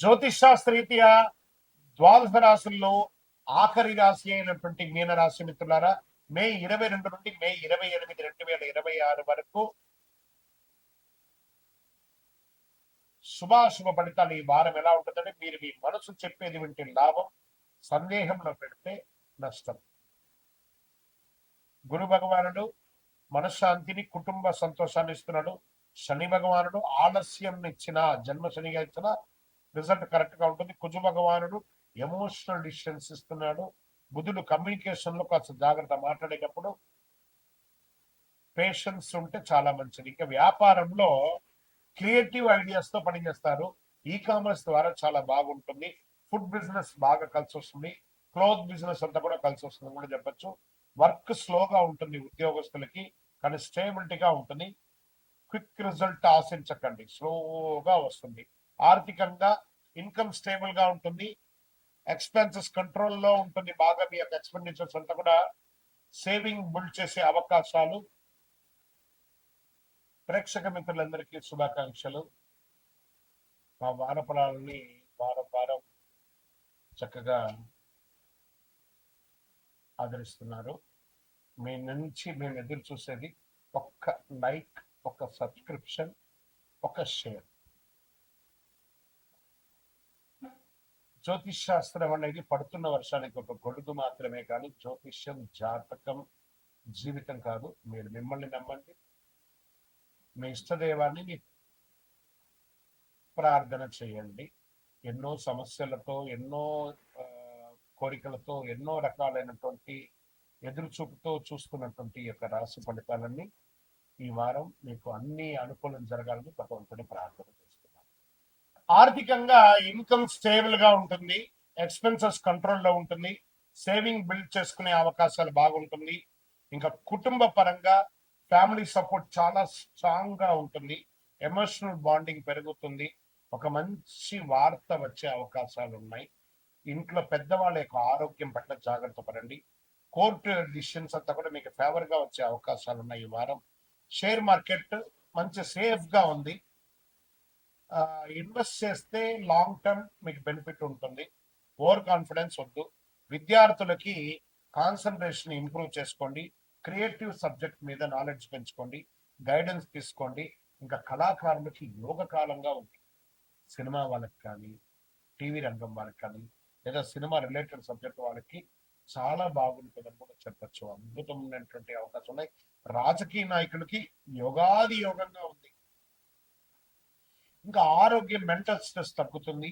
జ్యోతిష్ శాస్త్రరీత్యా ద్వాదశ రాశుల్లో ఆఖరి రాశి అయినటువంటి మీనరాశి మిత్రులారా, మే 22 నుండి మే 28, 2026 వరకు శుభాశుభ ఫలితాలు. ఈ వారం ఎలా ఉంటుందంటే, మీరు మీ మనసు చెప్పేది వింటే లాభం, సందేహంలో పెడితే నష్టం. గురు భగవానుడు మనశ్శాంతిని, కుటుంబ సంతోషాన్ని ఇస్తున్నాడు. శని భగవానుడు ఆలస్యం ఇచ్చిన, జన్మ శనిగా ఇచ్చిన రిజల్ట్ కరెక్ట్ గా ఉంటుంది. కుజ భగవానుడు ఎమోషనల్ డిసిషన్స్ ఇస్తున్నాడు. బుధుడు కమ్యూనికేషన్ లో కాస్త జాగ్రత్త, మాట్లాడేటప్పుడు పేషెన్స్ ఉంటే చాలా మంచిది. ఇంకా వ్యాపారంలో క్రియేటివ్ ఐడియాస్ తో పనిచేస్తారు. ఈ కామర్స్ ద్వారా చాలా బాగుంటుంది. ఫుడ్ బిజినెస్ బాగా కలిసి వస్తుంది. క్లోత్ బిజినెస్ అంతా కూడా కలిసి వస్తుంది కూడా చెప్పచ్చు. వర్క్ స్లోగా ఉంటుంది ఉద్యోగస్తులకి, కానీ స్టేబిలిటీగా ఉంటుంది. క్విక్ రిజల్ట్ ఆశించకండి, స్లోగా వస్తుంది. ఆర్థికంగా ఇన్కమ్ స్టేబుల్ గా ఉంటుంది. ఎక్స్పెన్సెస్ కంట్రోల్లో ఉంటుంది. బాగా మీ యొక్క ఎక్స్పెండిచర్స్ అంతా కూడా సేవింగ్ బిల్డ్ చేసే అవకాశాలు. ప్రేక్షక మిత్రులందరికీ శుభాకాంక్షలు. మా వారఫలాలని వారం వారం చక్కగా ఆదరిస్తున్నారు. మీ నుంచి మేము ఎదురు చూసేది ఒక్క లైక్, ఒక సబ్స్క్రిప్షన్, ఒక షేర్. జ్యోతిష్ శాస్త్రం అనేది పడుతున్న వర్షానికి ఒక గొడుగు మాత్రమే, కానీ జ్యోతిష్యం జాతకం జీవితం కాదు. మీరు మిమ్మల్ని నమ్మండి, మీ ఇష్టదైవాన్ని ప్రార్థన చేయండి. ఎన్నో సమస్యలతో, ఎన్నో కోరికలతో, ఎన్నో రకాలైనటువంటి ఎదురుచూపుతో చూస్తున్నటువంటి యొక్క రాశి ఫలితాలన్నీ ఈ వారం మీకు అన్ని అనుకూలం జరగాలని భగవంతుని ప్రార్థన చేస్తున్నాను. ఆర్థికంగా ఇన్కమ్ స్టేబుల్ గా ఉంటుంది. ఎక్స్పెన్సెస్ కంట్రోల్లో ఉంటుంది. సేవింగ్ బిల్డ్ చేసుకునే అవకాశాలు బాగుంటుంది. ఇంకా కుటుంబ పరంగా ఫ్యామిలీ సపోర్ట్ చాలా స్ట్రాంగ్ గా ఉంటుంది. ఎమోషనల్ బాండింగ్ పెరుగుతుంది. ఒక మంచి వార్త వచ్చే అవకాశాలు ఉన్నాయి. ఇంట్లో పెద్దవాళ్ళ యొక్క ఆరోగ్యం పట్ల జాగ్రత్త పడండి. కోర్టు డిసిషన్స్ అంతా కూడా మీకు ఫేవర్ గా వచ్చే అవకాశాలు ఉన్నాయి ఈ వారం. షేర్ మార్కెట్ మంచి సేఫ్ గా ఉంది. ఇన్వెస్ట్ చేస్తే లాంగ్ టర్మ్ మీకు బెనిఫిట్ ఉంటుంది. ఓవర్ కాన్ఫిడెన్స్ వద్దు. విద్యార్థులకి కాన్సన్ట్రేషన్ ఇంప్రూవ్ చేసుకోండి. క్రియేటివ్ సబ్జెక్ట్ మీద నాలెడ్జ్ పెంచుకోండి. గైడెన్స్ తీసుకోండి. ఇంకా కళాకారులకి యోగ కాలంగా ఉంది. సినిమా వాళ్ళకి కానీ, టీవీ రంగం వాళ్ళకి కానీ, లేదా సినిమా రిలేటెడ్ సబ్జెక్ట్ వాళ్ళకి చాలా బాగుంటుందని కూడా చెప్పచ్చు. అద్భుతమైనటువంటి అవకాశం ఉన్నాయి. రాజకీయ నాయకులకి యోగాది యోగంగా ఉంది. ఇంకా ఆరోగ్యం, మెంటల్ స్ట్రెస్ తగ్గుతుంది.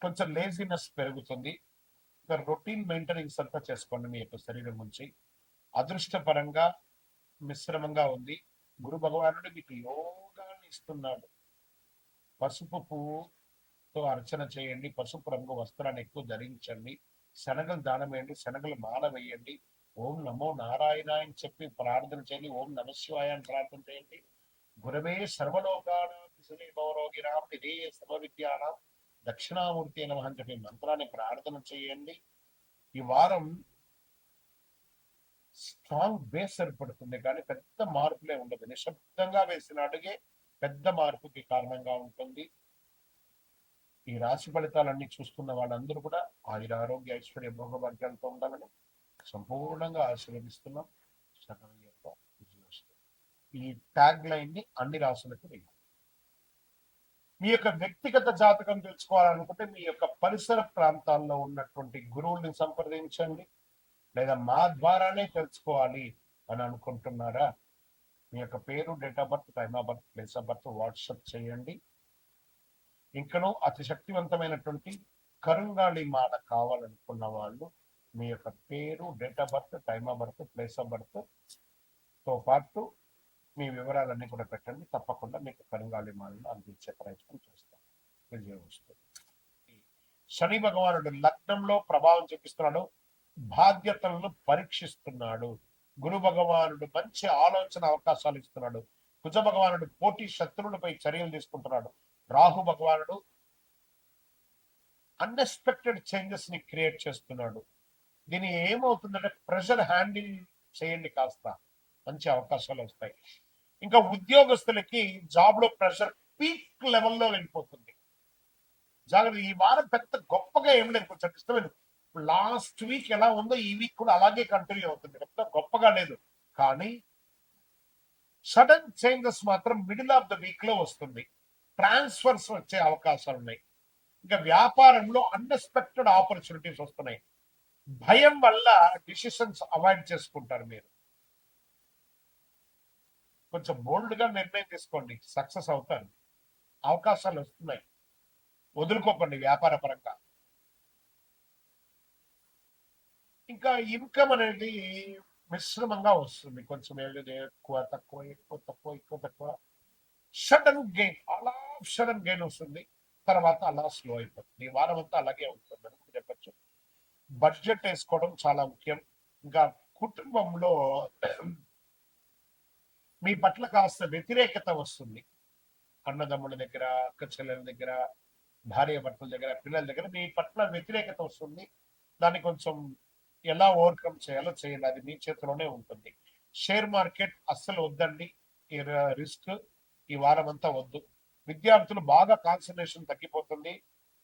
కొంచెం లేజినెస్ పెరుగుతుంది. ఇంకా రొటీన్ మెయింటెనెన్స్ అంతా చేసుకోండి మీ యొక్క శరీరం నుంచి. అదృష్టపరంగా మిశ్రమంగా ఉంది. గురు భగవానుడు మీకు యోగాన్ని ఇస్తున్నాడు. పసుపు పువ్వుతో అర్చన చేయండి. పసుపు రంగు వస్త్రాన్ని ఎక్కువ ధరించండి. శనగలు దానం వేయండి. శనగలు మాల వేయండి. ఓం నమో నారాయణ అని చెప్పి ప్రార్థన చేయండి. ఓం నమ శివాయ అని ప్రార్థన చేయండి. గురవే సర్వలోకానాం భవరోగిరాం నిధే సర్వ విద్యానాం దక్షిణామూర్తి నమః అని చెప్పి మంత్రాన్ని ప్రార్థన చేయండి. ఈ వారం స్ట్రాంగ్ బేస్ ఏర్పడుతుంది, కానీ పెద్ద మార్పులే ఉండదు. నిశ్శబ్దంగా వేసిన అడుగే పెద్ద మార్పుకి కారణంగా ఉంటుంది. ఈ రాశి ఫలితాలన్నీ చూస్తున్న వాళ్ళందరూ కూడా ఆయుర ఆరోగ్య ఐశ్వర్య భోగభాగ్యాలతో ఉండాలని సంపూర్ణంగా ఆశీర్వదిస్తున్నాం. ఈ ట్యాగ్ లైన్ ని అన్ని రాశులకు వేయాలి. మీ యొక్క వ్యక్తిగత జాతకం తెలుసుకోవాలనుకుంటే మీ యొక్క పరిసర ప్రాంతాల్లో ఉన్నటువంటి గురువుల్ని సంప్రదించండి. లేదా మా ద్వారానే తెలుసుకోవాలి అని అనుకుంటున్నారా? మీ యొక్క పేరు, date of birth, time of birth, place of birth WhatsApp చేయండి. ఇంకనూ అతి శక్తివంతమైనటువంటి కరుంగాళి మాల కావాలనుకున్న వాళ్ళు మీ యొక్క పేరు, date of birth, time of birth, place of birth తో పాటు మీ వివరాలన్నీ కూడా పెట్టండి. తప్పకుండా మీకు కరుంగాళి మాలను అందించే ప్రయత్నం చేస్తాం. విజయం వస్తుంది. శని భగవానుడు లగ్నంలో ప్రభావం చూపిస్తున్నాడు. బాధ్యతలను పరీక్షిస్తున్నాడు. గురు భగవానుడు మంచి ఆలోచన అవకాశాలు ఇస్తున్నాడు. కుజ భగవానుడు పోటీ శత్రువులపై చర్యలు తీసుకుంటున్నాడు. రాహు భగవానుడు అన్ఎక్స్పెక్టెడ్ చేంజెస్ ని క్రియేట్ చేస్తున్నాడు. దీని ఏమవుతుందంటే ప్రెషర్ హ్యాండిల్ చేయండి, కాస్త మంచి అవకాశాలు వస్తాయి. ఇంకా ఉద్యోగస్తులకి జాబ్ లో ప్రెషర్ పీక్ లెవెల్లో వెళ్ళిపోతుంది. జాగ్రత్త. ఈ వారం పెద్ద గొప్పగా ఏం లేదు, కొంచెం ఇష్టమైన లాస్ట్ వీక్ ఎలా ఉందో ఈ వీక్ కూడా అలాగే కంటిన్యూ అవుతుంది, పెద్ద గొప్పగా లేదు. కానీ సడన్ చేంజెస్ మాత్రం మిడిల్ ఆఫ్ ద వీక్ లో వస్తుంది. ట్రాన్స్ఫర్స్ వచ్చే అవకాశాలు ఉన్నాయి. ఇంకా వ్యాపారంలో అన్ఎక్స్పెక్టెడ్ ఆపర్చునిటీస్ వస్తున్నాయి. భయం వల్ల డిసిషన్స్ అవాయిడ్ చేసుకుంటారు మీరు. కొంచెం బోల్డ్ గా నిర్ణయం తీసుకోండి, సక్సెస్ అవుతారు. అవకాశాలు వస్తున్నాయి, వదులుకోకండి వ్యాపార పరంగా. ఇంకా ఇన్కమ్ అనేది మిశ్రమంగా వస్తుంది, కొంచెం ఎక్కువ తక్కువ ఎక్కువ తక్కువ ఎక్కువ తక్కువ. సడన్ గెయిన్, అలా సడన్ గెయిన్ వస్తుంది, తర్వాత అలా స్లో అయిపోతుంది. ఈ వారం అంతా అలాగే ఉంటుంది అని చెప్పచ్చు. బడ్జెట్ వేసుకోవడం చాలా ముఖ్యం. ఇంకా కుటుంబంలో మీ పట్ల కాస్త వ్యతిరేకత వస్తుంది. అన్నదమ్ముల దగ్గర, అక్క చెల్లెల దగ్గర, భార్య భర్తల దగ్గర, పిల్లల దగ్గర మీ పట్ల వ్యతిరేకత వస్తుంది. దాన్ని కొంచెం ఎలా ఓవర్కమ్ చేయాలో చేయాలి, అది మీ చేతిలోనే ఉంటుంది. షేర్ మార్కెట్ అస్సలు వద్దండి, ఈ రిస్క్ ఈ వారం అంతా వద్దు. విద్యార్థులు బాగా కాన్సన్ట్రేషన్ తగ్గిపోతుంది.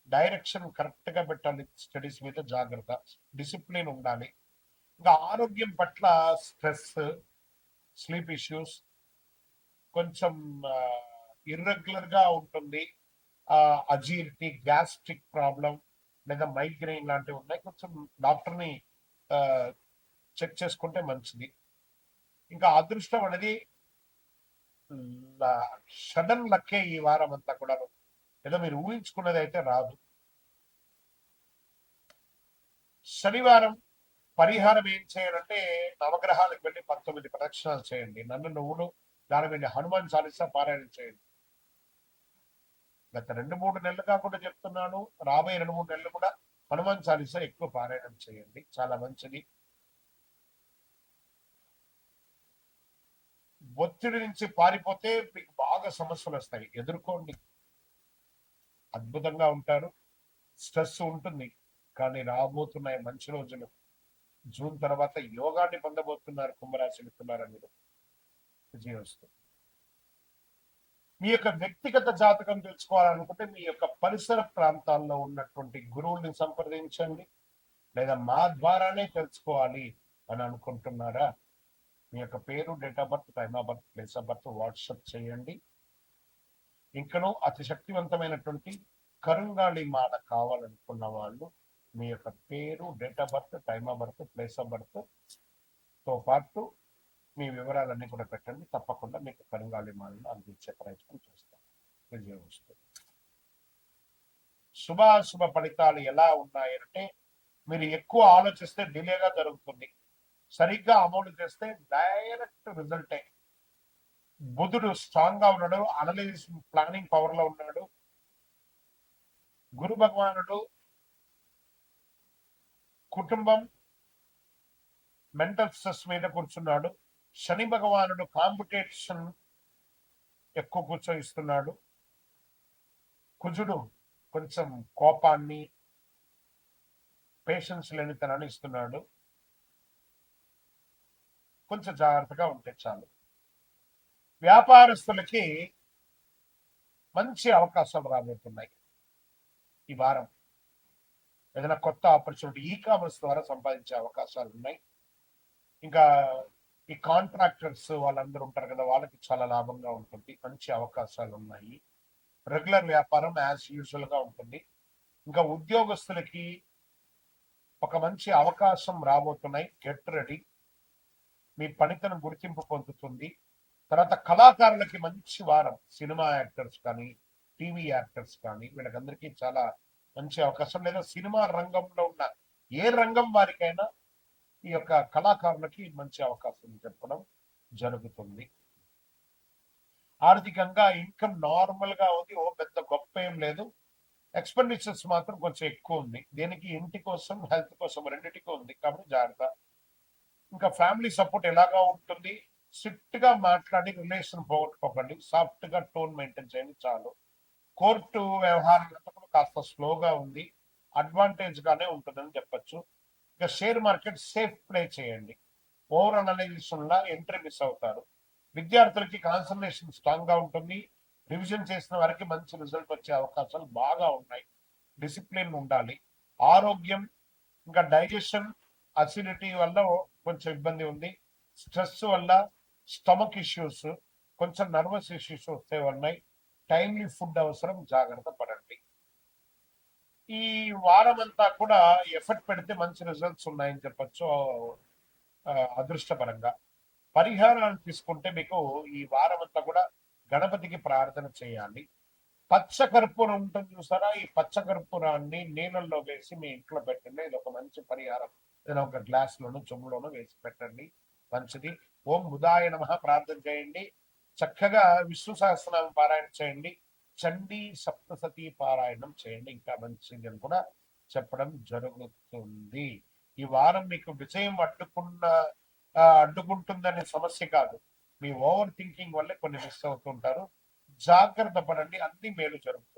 డైరెక్షన్ కరెక్ట్ గా పెట్టాలి, స్టడీస్ మీద జాగ్రత్త, డిసిప్లిన్ ఉండాలి. ఇంకా ఆరోగ్యం పట్ల స్ట్రెస్, స్లీప్ ఇష్యూస్, కొంచెం ఇర్రెగ్యులర్ గా ఉంటుంది. అజీర్తి, గ్యాస్ట్రిక్ ప్రాబ్లం లేదా మైగ్రెయిన్ లాంటివి ఉన్నాయి. కొంచెం డాక్టర్ని చెక్ చేసుకుంటే మంచిది. ఇంకా అదృష్టం అనేది సడన్ లక్కే ఈ వారం అంతా కూడా, ఏదో మీరు ఊహించుకున్నది అయితే రాదు. శనివారం పరిహారం ఏం చేయాలంటే నవగ్రహాలకు వెళ్ళి 19 ప్రదక్షిణాలు చేయండి. నన్ను నువ్వులు దాని మీద హనుమాన్ చాలీసా పారాయణం చేయండి. గత 2-3 నెలలు కాకుండా చెప్తున్నాను, రాబోయే 2-3 నెలలు కూడా హనుమాన్ చాలీసా ఎక్కువ పారాయణం చేయండి, చాలా మంచిది. ఒత్తిడి నుంచి పారిపోతే మీకు బాగా సమస్యలు వస్తాయి, ఎదుర్కోండి, అద్భుతంగా ఉంటారు. స్ట్రెస్ ఉంటుంది, కానీ రాబోతున్నాయి మంచి రోజులు. జూన్ తర్వాత యోగాన్ని పొందబోతున్నారు కుంభరాశి మిత్రులారా మీరు. విజయం వస్తుంది. మీ యొక్క వ్యక్తిగత జాతకం తెలుసుకోవాలనుకుంటే మీ యొక్క పరిసర ప్రాంతాల్లో ఉన్నటువంటి గురువుల్ని సంప్రదించండి, లేదా మా ద్వారానే తెలుసుకోవాలి అని అనుకుంటున్నారా? మీ యొక్క పేరు, date of birth, time of birth, place of birth WhatsApp చేయండి. ఇంకనూ అతి శక్తివంతమైనటువంటి కరుంగాళి మాల కావాలనుకున్న వాళ్ళు మీ యొక్క పేరు, date of birth, time of birth, place of birth తో పాటు మీ వివరాలన్నీ కూడా పెట్టండి. తప్పకుండా మీకు కరుంగాళి మాలను అందించే ప్రయత్నం చేస్తాం. విజయం వస్తుంది. శుభాశుభ ఫలితాలు ఎలా ఉన్నాయంటే మీరు ఎక్కువ ఆలోచిస్తే డిలేగా జరుగుతుంది, సరిగ్గా అమలు చేస్తే డైరెక్ట్ రిజల్టే. బుధుడు స్ట్రాంగ్ గా ఉన్నాడు, అనలైజ్ ప్లానింగ్ పవర్ లో ఉన్నాడు. గురు భగవానుడు కుటుంబం, మెంటల్ స్ట్రెస్ మీద కూర్చున్నాడు. శని భగవానుడు కాంపిటీషన్ ఎక్కువ కూర్చోయిస్తున్నాడు. కుజుడు కొంచెం కోపాన్ని, పేషెన్స్ లేనితనాన్ని ఇస్తున్నాడు. కొంచెం జాగ్రత్తగా ఉంటే చాలు. వ్యాపారస్తులకి మంచి అవకాశాలు రాబోతున్నాయి ఈ వారం. ఏదైనా కొత్త ఆపర్చునిటీ ఈ కామర్స్ ద్వారా సంపాదించే అవకాశాలు ఉన్నాయి. ఇంకా ఈ కాంట్రాక్టర్స్ వాళ్ళందరూ ఉంటారు కదా, వాళ్ళకి చాలా లాభంగా ఉంటుంది, మంచి అవకాశాలు ఉన్నాయి. రెగ్యులర్ వ్యాపారం యాజ్ యూజువల్ గా ఉంటుంది. ఇంకా ఉద్యోగస్తులకి ఒక మంచి అవకాశం రాబోతున్నాయి, గెట్ రెడీ. మీ పనితనం గుర్తింపు పొందుతుంది. తర్వాత కళాకారులకి మంచి వారం. సినిమా యాక్టర్స్ కానీ, టీవీ యాక్టర్స్ కానీ, వీళ్ళకందరికీ చాలా మంచి అవకాశం. లేదా సినిమా రంగంలో ఉన్న ఏ రంగం వారికైనా ఈ యొక్క కళాకారులకి మంచి అవకాశం చెప్పడం జరుగుతుంది. ఆర్థికంగా ఇన్కమ్ నార్మల్ గా ఉంది, ఓ పెద్ద గొప్ప ఏం లేదు. ఎక్స్పెండిచర్స్ మాత్రం కొంచెం ఎక్కువ ఉంది. దేనికి? ఇంటి కోసం, హెల్త్ కోసం, రెండింటికి ఉంది, కాబట్టి జాగ్రత్త. ఇంకా ఫ్యామిలీ సపోర్ట్ ఎలాగా ఉంటుంది? స్ట్రిక్ట్ గా మాట్లాడి రిలేషన్ పోగొట్టుకోకండి, సాఫ్ట్ గా టోన్ మెయింటైన్ చేయండి చాలు. కోర్టు వ్యవహారాలంతా కూడా కాస్త స్లోగా ఉంది, అడ్వాంటేజ్ గానే ఉంటుందని చెప్పచ్చు. ఇక షేర్ మార్కెట్ సేఫ్ ప్లే చేయండి. ఓవర్ అనలైజేషన్ లా ఎంట్రీ మిస్ అవుతారు. విద్యార్థులకి కాన్సన్ట్రేషన్ స్ట్రాంగ్ గా ఉంటుంది. రివిజన్ చేసిన వారికి మంచి రిజల్ట్ వచ్చే అవకాశాలు బాగా ఉన్నాయి. డిసిప్లిన్ ఉండాలి. ఆరోగ్యం, ఇంకా డైజెషన్, అసిడిటీ వల్ల కొంచెం ఇబ్బంది ఉంది. స్ట్రెస్ వల్ల స్టమక్ ఇష్యూస్, కొంచెం నర్వస్ ఇష్యూస్ వస్తే ఉన్నాయి. టైమ్లీ ఫుడ్ అవసరం, జాగ్రత్త పడండి. ఈ వారం అంతా కూడా ఎఫర్ట్ పెడితే మంచి రిజల్ట్స్ ఉన్నాయని చెప్పొచ్చు. అదృష్టపరంగా పరిహారాలు తీసుకుంటే మీకు ఈ వారం అంతా కూడా గణపతికి ప్రార్థన చేయాలి. పచ్చ కర్పూరం ఉంటుంది చూసారా, ఈ పచ్చ కర్పూరాన్ని నీళ్ళల్లో వేసి మీ ఇంట్లో పెట్టండి. ఇది ఒక మంచి పరిహారం. ఏదైనా ఒక గ్లాస్ లోను చెంబులోను వేసి పెట్టండి, మంచిది. ఓం బుధాయ నమః ప్రార్థన చేయండి. చక్కగా విష్ణు సహస్రనామం పారాయణ చేయండి. చండీ సప్తసతి పారాయణం చేయండి, ఇంకా మంచిది అని కూడా చెప్పడం జరుగుతుంది. ఈ వారం మీకు విజయం అడ్డుకుంటుందనే సమస్య కాదు, మీ ఓవర్ థింకింగ్ వల్లే కొన్ని మిస్ అవుతుంటారు. జాగ్రత్త పడండి, అన్ని మేలు జరుగుతుంది.